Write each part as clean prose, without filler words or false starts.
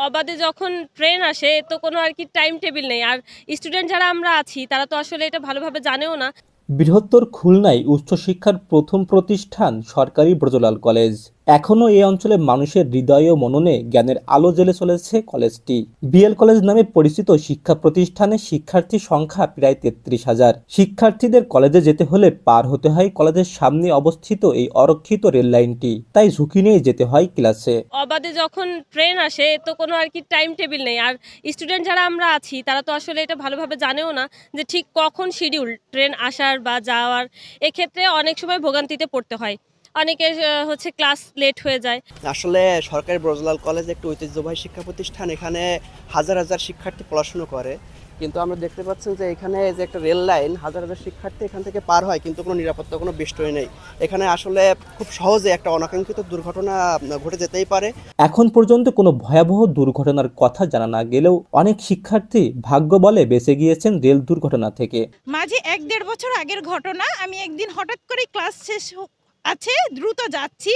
অবাধে যখন ট্রেন আসে তো কোনো আর কি টাইম টেবিল নেই, আর স্টুডেন্ট যারা আমরা আছি তারা তো আসলে এটা ভালোভাবে জানেও না। বৃহত্তর খুলনায় উচ্চশিক্ষার প্রথম প্রতিষ্ঠান সরকারি ব্রজলাল কলেজ। এখনও এই অঞ্চলের মানুষের হৃদয় ও মননে জ্ঞানের আলো জ্বেলে চলেছে কলেজটি। বিএল কলেজ নামে পরিচিত শিক্ষা প্রতিষ্ঠানে শিক্ষার্থীর সংখ্যা প্রায় 33,000। শিক্ষার্থীদের কলেজে যেতে হলে পার হতে হয় কলেজের সামনে অবস্থিত এই অরক্ষিত রেল লাইনটি, তাই ঝুঁকি নিয়ে যেতে হয় ক্লাসে। অবাধে যখন ট্রেন আসে তো কোনো আর কি টাইম টেবিল নেই, আর স্টুডেন্ট যারা আমরা আছি তারা তো আসলে এটা ভালোভাবে জানেও না যে ঠিক কখন শিডিউল ট্রেন আসার বা যাওয়ার। এক্ষেত্রে অনেক সময় ভোগান্তিতে পড়তে হয়, অনেকের হচ্ছে ক্লাস লেট হয়ে যায়। আসলে সরকারি ব্রজলাল কলেজ একটি ঐতিহ্যবাহী শিক্ষা প্রতিষ্ঠান। এখানে হাজার হাজার শিক্ষার্থী পড়াশুনো করে, কিন্তু আমরা দেখতে পাচ্ছেন যে এখানে যে একটা রেল লাইন, হাজার হাজার শিক্ষার্থী এখান থেকে পার হয়, কিন্তু কোনো নিরাপত্তা, কোনো বেষ্টনী নেই। এখানে আসলে খুব সহজে একটা অনাকাঙ্ক্ষিত দুর্ঘটনা ঘটে যেতেই পারে। এখন পর্যন্ত কোনো ভয়াবহ দুর্ঘটনার কথা জানা না গেলেও অনেক শিক্ষার্থী ভাগ্য বলে বেঁচে গিয়েছেন রেল দুর্ঘটনা থেকে। মাঝে 1-1.5 বছর আগের ঘটনা। আমি একদিন হঠাৎ করে ক্লাস শেষ আছে, দ্রুত যাচ্ছি,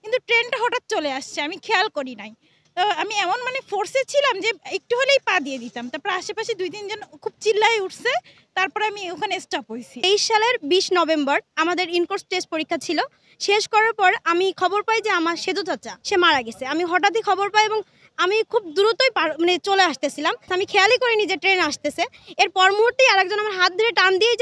কিন্তু ট্রেনটা হঠাৎ চলে আসছে, আমি খেয়াল করি নাই। তো আমি এমন ফোর্সে ছিলাম যে একটু হলেই পা দিয়ে দিতাম। তারপর আশেপাশে 2-3 জন খুব চিল্লায় উঠছে, তারপরে আমি ওখানে স্টপ হয়েছি। 23 সালের 20 নভেম্বর আমাদের ইনকোর্স টেস্ট পরীক্ষা ছিল। শেষ করার পর আমি খবর পাই যে আমার সেতু চাচা সে মারা গেছে। আমি হঠাৎই খবর পাই এবং আমি খুব দ্রুতই চলে আসতেছিলাম। আমি খেয়ালই করিনি যে ট্রেন আসতেছে। এর পর মুহূর্তেই আরেকজন আমার হাত ধরে টান দিয়ে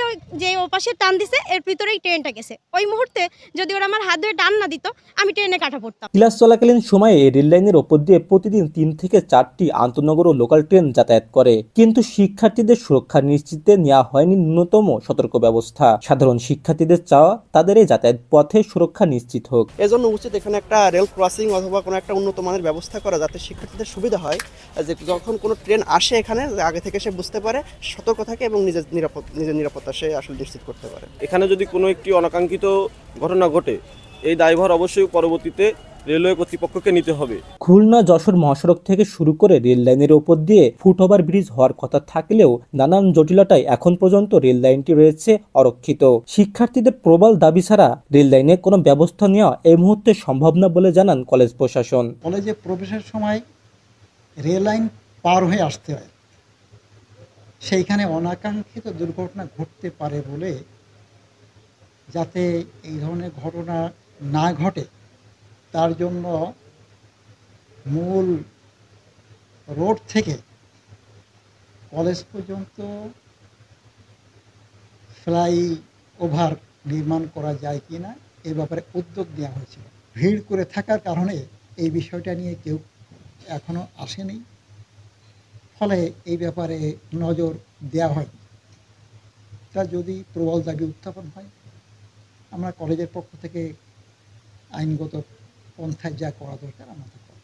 যে ওপাশে টান দিছে, এর ভিতরেই ট্রেনটা গেছে। ওই মুহূর্তে যদি ওরা আমার হাত ধরে টান না দিত আমি ট্রেনে কাটা পড়তাম। ক্লাস চলাকালীন সময়ে এই রেল লাইনের ওপর দিয়ে প্রতিদিন 3 থেকে 4টি আন্তনগর ও লোকাল ট্রেন যাতায়াত করে, কিন্তু শিক্ষার্থীদের সুরক্ষা নিশ্চিতে নেওয়া হয়নি ন্যূনতম সতর্ক ব্যবস্থা। সাধারণ শিক্ষার্থীদের চাওয়া তাদের এই যাতায়াত পথে সুরক্ষা নিশ্চিত হোক। এজন্য উচিত এখানে একটা রেল ক্রসিং অথবা কোনো একটা উন্নত মানের ব্যবস্থা করা, যাতে শিক্ষার্থীদের সুবিধা হয় যে যখন কোনো ট্রেন আসে এখানে আগে থেকে সে বুঝতে পারে, সতর্ক থাকে এবং নিজের নিরাপত্তা সে আসলে নিশ্চিত করতে পারে। এখানে যদি কোনো একটি অনাকাঙ্ক্ষিত ঘটনা ঘটে, এই দায়ভার অবশ্যই পরবর্তীতে রেলওয়ে কর্তৃপক্ষকে নিতে হবে। খুলনা যশোর মহাসড়ক থেকে শুরু করে রেল লাইনের ওপর দিয়ে ফুটওভার ব্রিজ হওয়ার কথা থাকলেও নানান জটিলতায় এখন পর্যন্ত রেল লাইনটি রয়েছে অরক্ষিত। শিক্ষার্থীদের প্রবল দাবি ছাড়া রেল লাইনে কোনো ব্যবস্থা নেওয়া এই মুহূর্তে সম্ভব না বলে জানান কলেজ প্রশাসন। কলেজে প্রবেশের সময় রেল লাইন পার হয়ে আসতে হয়, সেইখানে অনাকাঙ্ক্ষিত দুর্ঘটনা ঘটতে পারে বলে যাতে এই ধরনের ঘটনা না ঘটে তার জন্য মূল রোড থেকে কলেজ পর্যন্ত ফ্লাই ওভার নির্মাণ করা যায় কি না এ ব্যাপারে উদ্যোগ নেওয়া হয়েছিল। ভিড় করে থাকার কারণে এই বিষয়টা নিয়ে কেউ এখনও আসেনি, ফলে এই ব্যাপারে নজর দেওয়া হয়নি। তা যদি প্রবল দাবি উত্থাপন হয়, আমরা কলেজের পক্ষ থেকে আইনগত পন্থায় যা করা দরকার আমরা তা করব।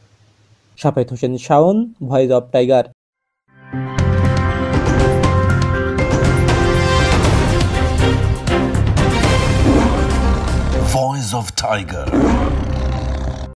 Shafayet Hossain Shaon, voice of tiger. Voice of Tiger.